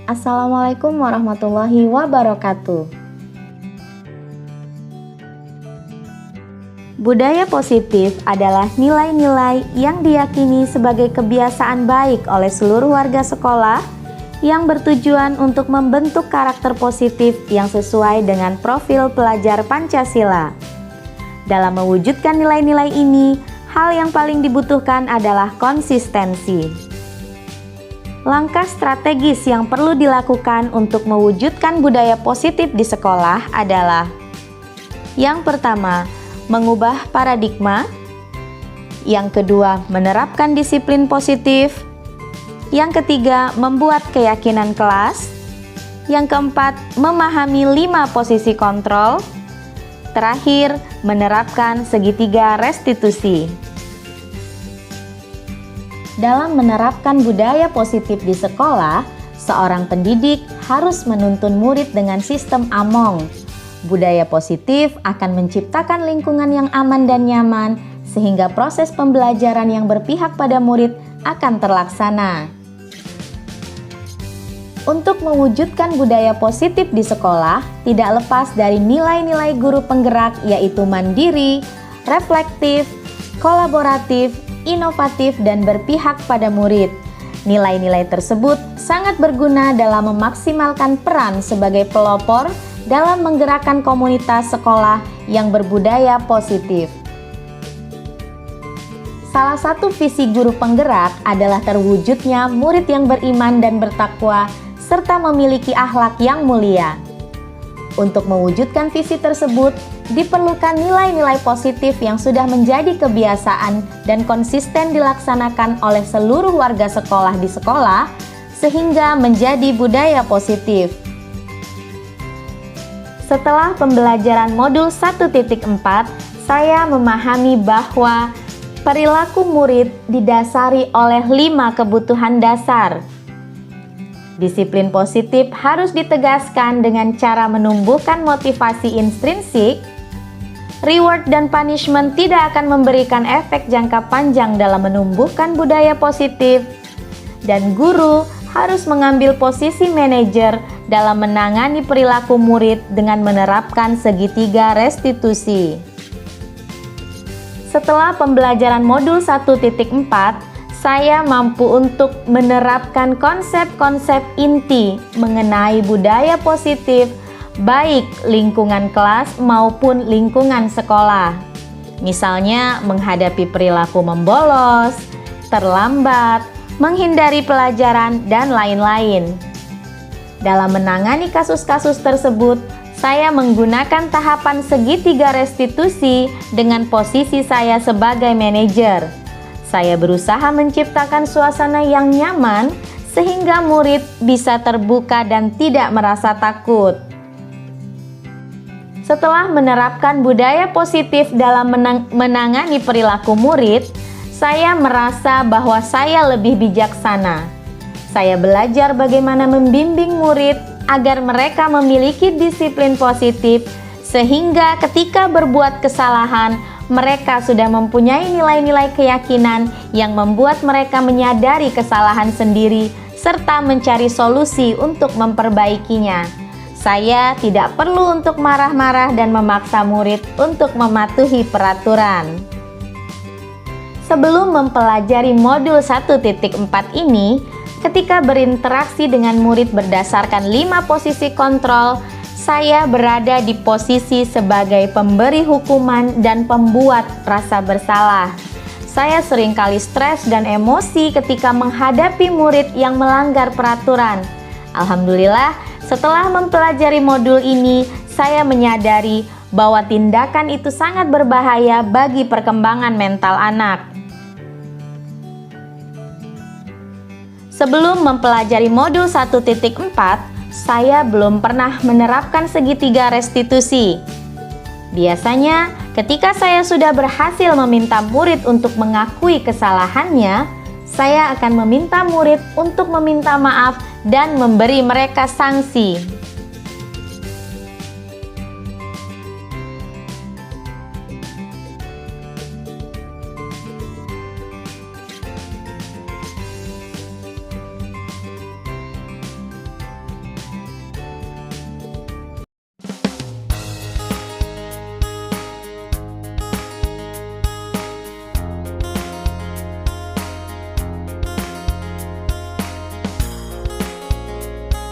Assalamualaikum warahmatullahi wabarakatuh. Budaya positif adalah nilai-nilai yang diyakini sebagai kebiasaan baik oleh seluruh warga sekolah yang bertujuan untuk membentuk karakter positif yang sesuai dengan profil pelajar Pancasila. Dalam mewujudkan nilai-nilai ini, hal yang paling dibutuhkan adalah konsistensi. Langkah strategis yang perlu dilakukan untuk mewujudkan budaya positif di sekolah adalah: yang pertama, mengubah paradigma. Yang kedua, menerapkan disiplin positif. Yang ketiga, membuat keyakinan kelas. Yang keempat, memahami 5 posisi kontrol. Terakhir, menerapkan segitiga restitusi. Dalam menerapkan budaya positif di sekolah, seorang pendidik harus menuntun murid dengan sistem AMONG. Budaya positif akan menciptakan lingkungan yang aman dan nyaman, sehingga proses pembelajaran yang berpihak pada murid akan terlaksana. Untuk mewujudkan budaya positif di sekolah, tidak lepas dari nilai-nilai guru penggerak, yaitu mandiri, reflektif, kolaboratif, inovatif, dan berpihak pada murid. Nilai-nilai tersebut sangat berguna dalam memaksimalkan peran sebagai pelopor dalam menggerakkan komunitas sekolah yang berbudaya positif. Salah satu visi guru penggerak adalah terwujudnya murid yang beriman dan bertakwa serta memiliki akhlak yang mulia. Untuk mewujudkan visi tersebut, diperlukan nilai-nilai positif yang sudah menjadi kebiasaan dan konsisten dilaksanakan oleh seluruh warga sekolah di sekolah, sehingga menjadi budaya positif. Setelah pembelajaran modul 1.4, saya memahami bahwa perilaku murid didasari oleh 5 kebutuhan dasar. Disiplin positif harus ditegaskan dengan cara menumbuhkan motivasi intrinsik. Reward dan punishment tidak akan memberikan efek jangka panjang dalam menumbuhkan budaya positif. Dan guru harus mengambil posisi manajer dalam menangani perilaku murid dengan menerapkan segitiga restitusi. Setelah pembelajaran modul 1.4, saya mampu untuk menerapkan konsep-konsep inti mengenai budaya positif, baik lingkungan kelas maupun lingkungan sekolah. Misalnya, menghadapi perilaku membolos, terlambat, menghindari pelajaran, dan lain-lain. Dalam menangani kasus-kasus tersebut, saya menggunakan tahapan segitiga restitusi dengan posisi saya sebagai manajer. Saya berusaha menciptakan suasana yang nyaman sehingga murid bisa terbuka dan tidak merasa takut. Setelah menerapkan budaya positif dalam menangani perilaku murid, saya merasa bahwa saya lebih bijaksana. Saya belajar bagaimana membimbing murid agar mereka memiliki disiplin positif, sehingga ketika berbuat kesalahan, mereka sudah mempunyai nilai-nilai keyakinan yang membuat mereka menyadari kesalahan sendiri serta mencari solusi untuk memperbaikinya. Saya tidak perlu untuk marah-marah dan memaksa murid untuk mematuhi peraturan. Sebelum mempelajari modul 1.4 ini, ketika berinteraksi dengan murid berdasarkan 5 posisi kontrol, saya berada di posisi sebagai pemberi hukuman dan pembuat rasa bersalah. Saya seringkali stres dan emosi ketika menghadapi murid yang melanggar peraturan. Alhamdulillah, setelah mempelajari modul ini, saya menyadari bahwa tindakan itu sangat berbahaya bagi perkembangan mental anak. Sebelum mempelajari modul 1.4, saya belum pernah menerapkan segitiga restitusi. Biasanya, ketika saya sudah berhasil meminta murid untuk mengakui kesalahannya, saya akan meminta murid untuk meminta maaf dan memberi mereka sanksi.